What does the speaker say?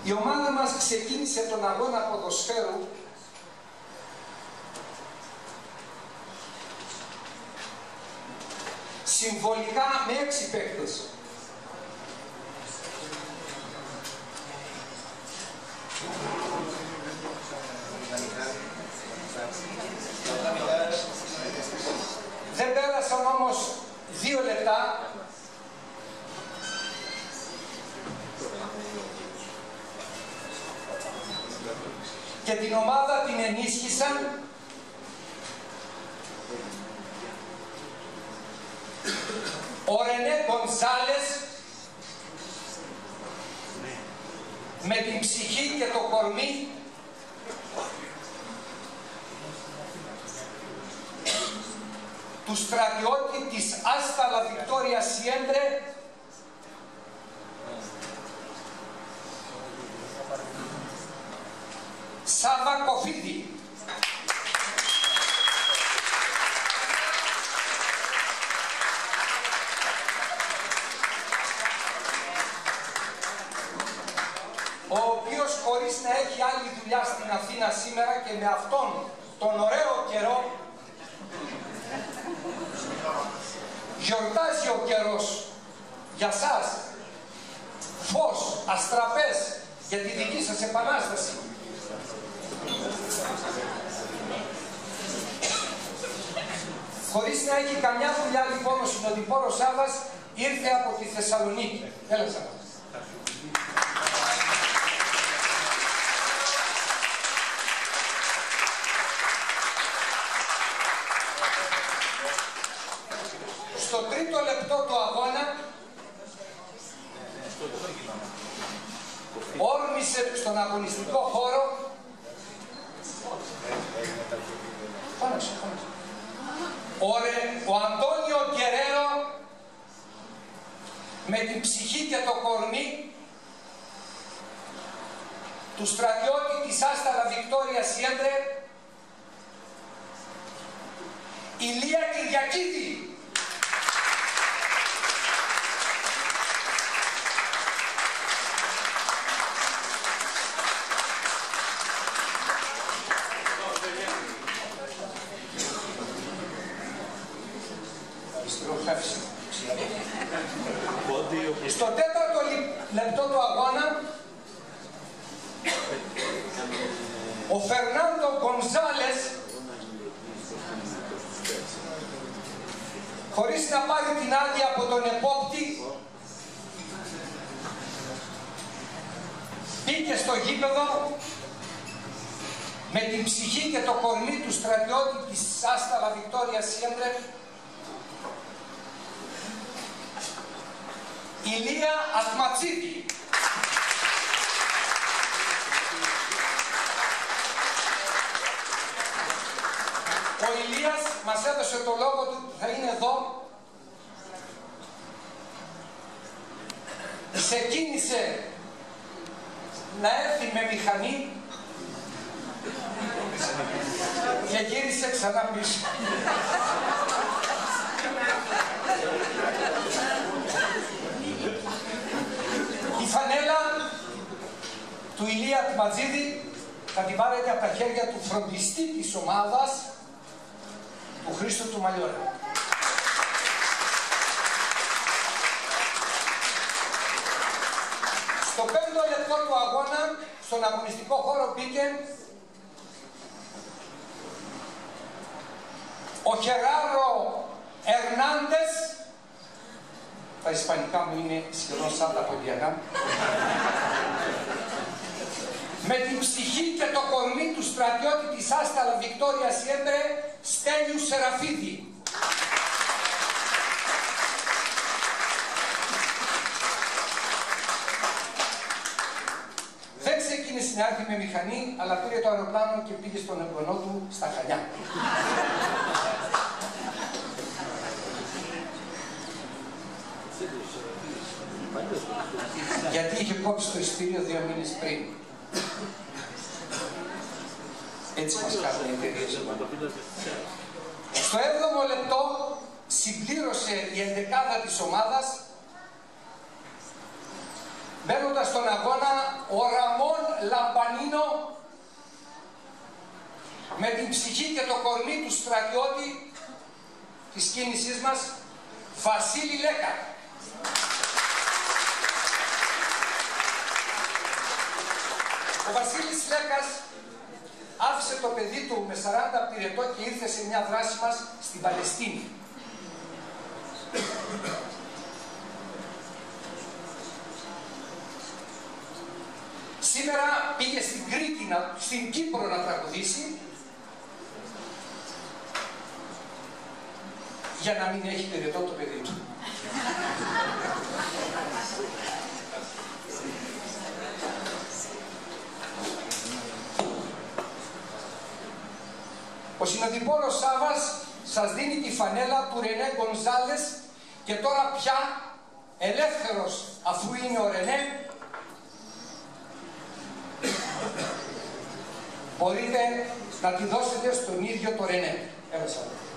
Η ομάδα μας ξεκίνησε τον αγώνα ποδοσφαίρου συμβολικά με 6 παίκτες. Δεν πέρασαν όμως 2 λεπτά και την ομάδα την ενίσχυσαν ο Ρενέ Γκονζάλες με την ψυχή και το κορμί του στρατιώτη της Hasta la Victoria Siempre Σάβα Κοφίδη. Ο οποίος χωρίς να έχει άλλη δουλειά στην Αθήνα σήμερα και με αυτόν τον ωραίο καιρό γιορτάζει ο καιρός για σας, φως, αστραπές για τη δική σας επανάσταση. Χωρίς να έχει καμιά δουλειά λοιπόν ο συνοδοιπόρος Σάββας ήρθε από τη Θεσσαλονίκη. Έλα Σάββα. Στο 3ο λεπτό του αγώνα όρμησε στον αγωνιστικό χώρο ο Αντώνιο Γκερέρο με την ψυχή και το κορμί του στρατιώτη της Hasta la Victoria Siempre Ηλία Κυριακίδη. Στο 4ο λεπτό του αγώνα ο Φερνάντο Γκονζάλες χωρίς να πάρει την άδεια από τον επόπτη μπήκε στο γήπεδο με την ψυχή και το κορμί του στρατιώτη της Hasta la Victoria Siempre Ηλία Ατματσίδη. Ο Ηλίας μας έδωσε το λόγο του, θα είναι εδώ. Ξεκίνησε να έρθει με μηχανή και γύρισε ξανά πίσω. Η φανέλα του Ηλία Ατματζίδη θα την πάρετε από τα χέρια του φροντιστή της ομάδας, του Χρήστου του Μαλιώρα. Στο 5ο λεπτό του αγώνα, στον αγωνιστικό χώρο μπήκε ο Χεράρο Ερνάντες, τα ισπανικά μου είναι σχεδόν σαν τα ποντιακά, με την ψυχή και το κορμί του στρατιώτη της Hasta la Victoria Siempre Στέλιου Σεραφίδη. Δεν ξεκίνησε να έρθει με μηχανή, αλλά πήρε το αεροπλάνο και πήγε στον εγγονό του στα Χανιά. Γιατί είχε κόψει το εισιτήριο 2 μήνες πριν. Έτσι μας κάνουν οι εταιρείες. Στο 7ο λεπτό συμπλήρωσε η 11η της ομάδας, μπαίνοντας στον αγώνα ο ο Ραμόν Λαμπανίνο, με την ψυχή και το κορμί του στρατιώτη της κίνησής μας, Βασίλη Λέκα. Ο Βασίλης Λέκας άφησε το παιδί του με 40 πυρετό και ήρθε σε μια δράση μας στην Παλαιστίνη. Σήμερα πήγε στην Κρήτη, στην Κύπρο να τραγουδήσει, για να μην έχει πυρετό το παιδί του. Ο συνοδοιπόρος Σάββας σας δίνει τη φανέλα του Ρενέ Γκονζάλες και τώρα πια ελεύθερος αφού είναι ο Ρενέ, μπορείτε να τη δώσετε στον ίδιο το Ρενέ. Έλα Σάββα.